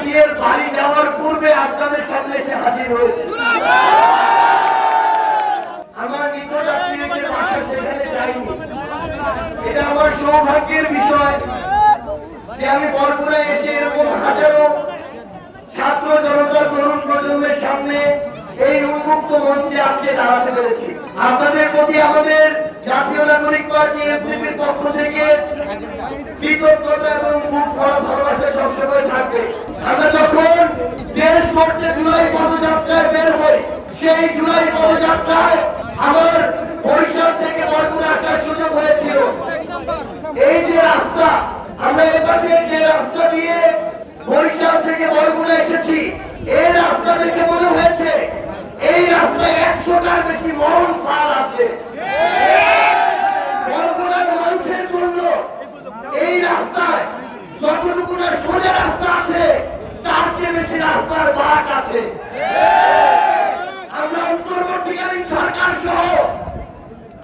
জাতীয়ের বাড়ি যাওয়ার পূর্বে আপনাদের সামনে এসে হাজির হয়েছে। আমার নিকট আত্মীয় যে বাসা সেখানে যাইনি। এটা আমার সৌভাগ্যের বিষয় যে আমি বরগুনা এসে এরকম হাজারো ছাত্র জনতা তরুণ প্রজন্মের সামনে এই উন্মুক্ত মঞ্চে আজকে দাঁড়াতে পেরেছি। আপনাদের প্রতি আমাদের জাতীয় নাগরিক পার্টি এনসিপির পক্ষ থেকে কৃতজ্ঞতা এবং মুখ ভরা ভালোবাসা সবসময় থাকবে। আমরা যখন দেশ করতে জুলাই পদযাত্রায় বের হই, সেই জুলাই পদযাত্রায় আমার বরিশাল থেকে বরগুনা আসার সুযোগ হয়েছিল। এই যে রাস্তা, আমরা এপাশে যে রাস্তা দিয়ে বরিশাল থেকে বরগুনা এসেছি, এই রাস্তা দেখে মনে হয়েছে এই রাস্তায় 100টার বেশি মরণ ফাঁদ আছে। বরগুনার মানুষের জন্য এই রাস্তায় যতটুকু না সোজা রাস্তা আছে, তার চেয়ে বেশি রাস্তার বাঁক আছে। আমরা অন্তর্বর্তীকালীন সরকার সহ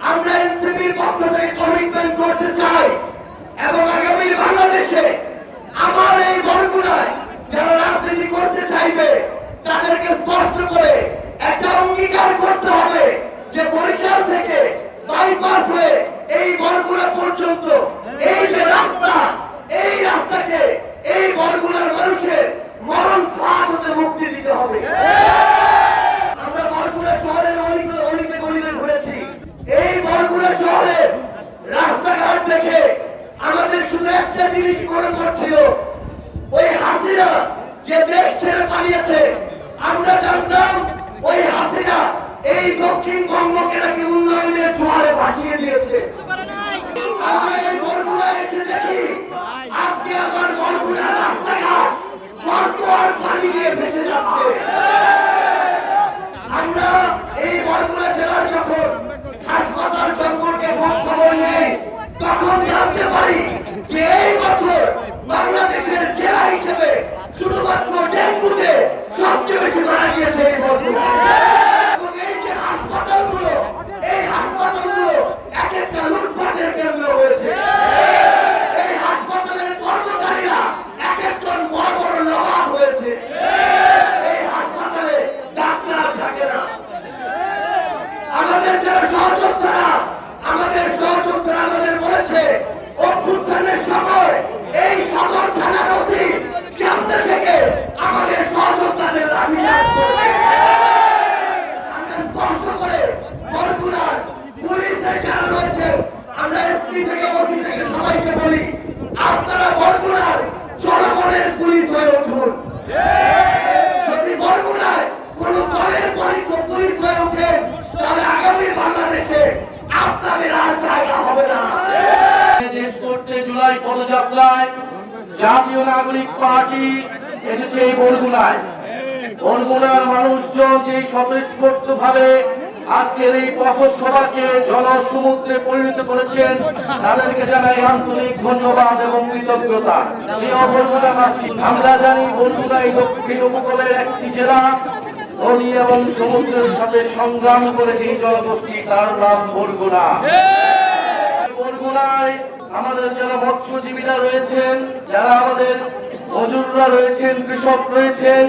আমরা এনসিপির পক্ষ থেকে কমিটমেন্ট করতে চাই এবং আগামী বাংলাদেশে আমার এই বরগুনায় যারা রাজনীতি করতে চাইবে তাদেরকে স্পষ্ট করে একটা অঙ্গীকার করতে হবে যে বরিশাল থেকে বাইপাস হয়ে এই বরগুনা পর্যন্ত এই যে রাস্তা, এই রাস্তাকে এই বরগুনার মানুষের মরণ ফাঁদ হতে মুক্তি দিতে হবে। আমরা বরগুনা শহরের অনেকে গলিতে ঘুরেছি। এই বরগুনা শহরের রাস্তাঘাট দেখে আমাদের শুধু একটা জিনিস মনে পড়ছিল, ওই হাসিনা যে দেশ ছেড়ে পালিয়েছে। আমরা জানতাম ওই হাসিনা এই দক্ষিণবঙ্গকে নাকি উন্নয়নের জোয়ারে ভাসিয়ে দিয়েছে। আমরা এই বরগুনা এসে দেখি আজকে আমার বরগুনার রাস্তাঘাট বর্তমান পানি দিয়ে ভেসে যাচ্ছে। আমরা এই বরগুনা জেলার যখন হাসপাতাল সম্পর্কে খোঁজ খবর নেই, তখন জানতে পারি যে এই বছর বাংলাদেশের জেলা হিসেবে শুধুমাত্র ডেঙ্গুতে সবচেয়ে বেশি মারা গিয়েছে এই বরগুনা। এই যে হাসপাতালগুলো, এই হাসপাতালগুলো এক একটা লুটপাটের কেন্দ্র হয়েছে। এই হাসপাতালের কর্মচারীরা এক একজন বড় বড় নবাব হয়েছে। এই হাসপাতালে ডাক্তার থাকে না। আমাদের যারা সহযোদ্ধারা আমাদের বলেছে অভ্যুত্থানের সময় এই সদর থানার ওসি সামনে থেকে আমাদের সহযোদ্ধাদের লাঠিচার্জ করেছে। আমরা স্পষ্ট করে বরগুনার পুলিশের যারা রয়েছে, আমরা এসপি থেকে ওসি থেকে সবাইকে বলি, আপনারা বরগুনার জনগণের পুলিশ হয়ে উঠুন। যদি বরগুনায় কোন দলের পুলিশ হয়ে ওঠেন, তাহলে আগামী বাংলাদেশে আপনাদের আর জায়গা হবে না। দেশ করতে জুলাই পদযাত্রায় জাতীয় নাগরিক পার্টি এসেছে এই বরগুনায়। বরগুনার মানুষজন যে স্বতঃস্ফূর্ত ভাবে আজকের এই পথসভাকে জনসমুদ্রে পরিণত করেছেন, তাদেরকে জানাই আন্তরিক ধন্যবাদ এবং কৃতজ্ঞতা। প্রিয় বরগুনাবাসী, আমরা জানি বরগুনা এই দক্ষিণ উপকূলের একটি জেলা। নদী এবং সমুদ্রের সাথে সংগ্রাম করে যে জনগোষ্ঠী, তার নাম বরগুনা। বরগুনায় আমাদের যারা মৎস্যজীবীরা রয়েছেন, যারা আমাদের মজুররা রয়েছেন, কৃষক রয়েছেন,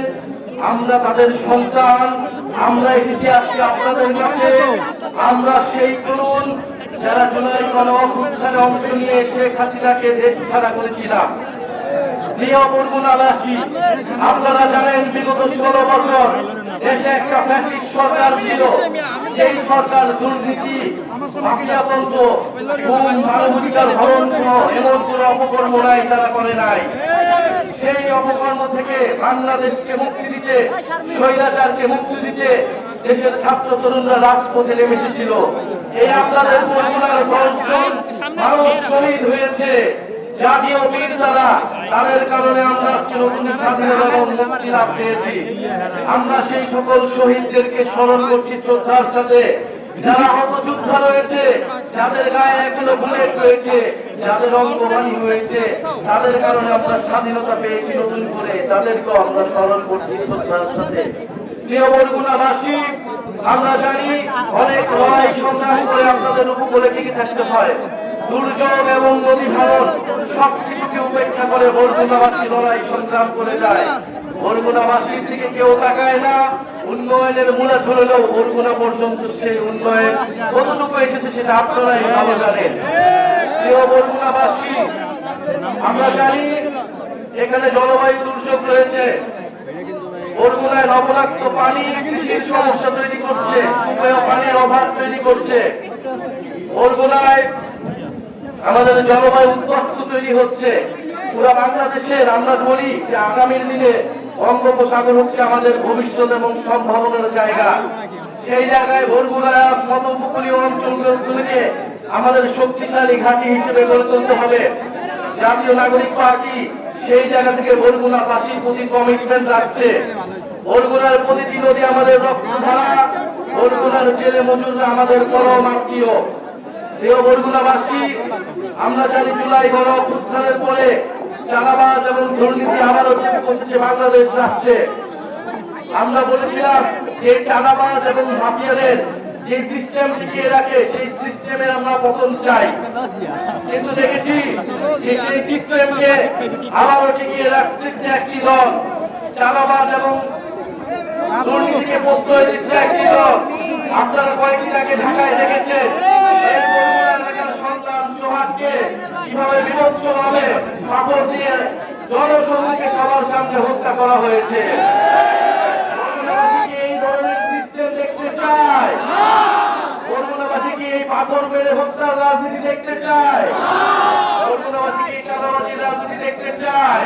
আমরা তাদের সন্তান। আমরা এসেছি আজকে আপনাদের কাছে। আমরা সেই তরুণ যারা জুলাই গণঅভ্যুত্থানে অংশ নিয়ে শেখ হাসিনাকে দেশ ছাড়া করেছিলাম। প্রিয় বরগুনাবাসী, আপনারা জানেন বিগত 16 বছর দেশে একটা ফ্যাসিস্ট সরকার ছিল। সেই সরকার দুর্নীতি, মাফিয়াতন্ত্র, মানবাধিকার হরণ সহ এমন কোন অপকর্ম নাই তারা করে নাই। সেই অপকর্ম থেকে বাংলাদেশকে মুক্তি দিতে, স্বৈরাচারকে মুক্তি দিতে দেশের ছাত্র তরুণরা রাজপথে নেমে এসেছিল। এই আপনাদের বরগুনার 10 জন মানুষ শহীদ হয়েছে জাতীয় বীর দ্বারা। তাদের কারণে আমরা আজকে নতুন স্বাধীনতা এবং মুক্তি লাভ পেয়েছি। আমরা সেই সকল শহীদদেরকে স্মরণ করছি শ্রদ্ধার সাথে। যারা হতযোদ্ধা রয়েছে, যাদের গায়ে এখনো বুলেট রয়েছে, যাদের অঙ্গহানি হয়েছে, তাদের কারণে আমরা স্বাধীনতা পেয়েছি নতুন করে, তাদেরকেও আমরা স্মরণ করছি শ্রদ্ধার সাথে। প্রিয় বরগুনাবাসী, আমরা জানি অনেক লড়াই সংগ্রাম করে আপনাদের উপকূলে টিকে থাকতে হয়। দুর্যোগ এবং নদী ভাঙন সবকিছুকে উপেক্ষা করে বরগুনাবাসী লড়াই সংগ্রাম করে যায়। বরগুনাবাসীর দিকে কেউ তাকায় না। উন্নয়নের মূলাজ হলেও বরগুনা পর্যন্ত সেই উন্নয়ন কতটুকু এসেছে সেটা আপনারাই ভালো জানেন। প্রিয় বরগুনাবাসী, আমরা জানি এখানে জলবায়ু দুর্যোগ রয়েছে। বরগুনায় লবণাক্ত পানি কৃষির সমস্যা তৈরি করছে, সুপেয় পানির অভাব তৈরি করছে। বরগুনায় আমাদের জলবায়ু উদ্বাস্তু তৈরি হচ্ছে। পুরা বাংলাদেশের আমরা বলি যে আগামীর দিনে বঙ্গোপসাগর হচ্ছে আমাদের ভবিষ্যৎ এবং সম্ভাবনার জায়গা। সেই জায়গায় বরগুনায় মত উপকূলীয় অঞ্চলগুলিকে আমাদের শক্তিশালী ঘাঁটি হিসেবে গড়ে তুলতে হবে। জাতীয় নাগরিক পার্টি সেই জায়গা থেকে বরগুনাবাসীর প্রতি কমিটমেন্ট রাখছে। বরগুনার প্রতিটি নদী আমাদের রক্তধারা, বরগুনার জেলে মজুররা আমাদের পরম আত্মীয়। প্রিয় বরগুনাবাসী, আমরা জানি জুলাই গণঅভ্যুত্থানের পরে চাঁদাবাজ এবং দুর্নীতি আবারও চেপে বসেছে বাংলাদেশ রাষ্ট্রে। আমরা বলেছিলাম যে চাঁদাবাজ এবং মাফিয়াদের যে সিস্টেম টিকিয়ে রাখে সেই সিস্টেমের আমরা পতন চাই, কিন্তু দেখেছি যে সেই সিস্টেমকে আবারও টিকিয়ে রাখতেছে একটি দল, চাঁদাবাজ এবং দুর্নীতিকে প্রশ্রয় দিচ্ছে একটি দল। আপনারা কয়েকদিন আগে ঢাকায় দেখেছেন এই বরগুনা এলাকার সন্তান সোহাগকে কিভাবে বিভৎসভাবে পাথর দিয়ে জনসমুখে সবার সামনে হত্যা করা হয়েছে। বরগুনাবাসী এই ধরনের সিস্টেম দেখতে চায়? বরগুনাবাসী কি এই পাথর মেরে হত্যার রাজনীতি দেখতে চায়? বরগুনাবাসী কি এই চাঁদাবাজির রাজনীতি দেখতে চায়?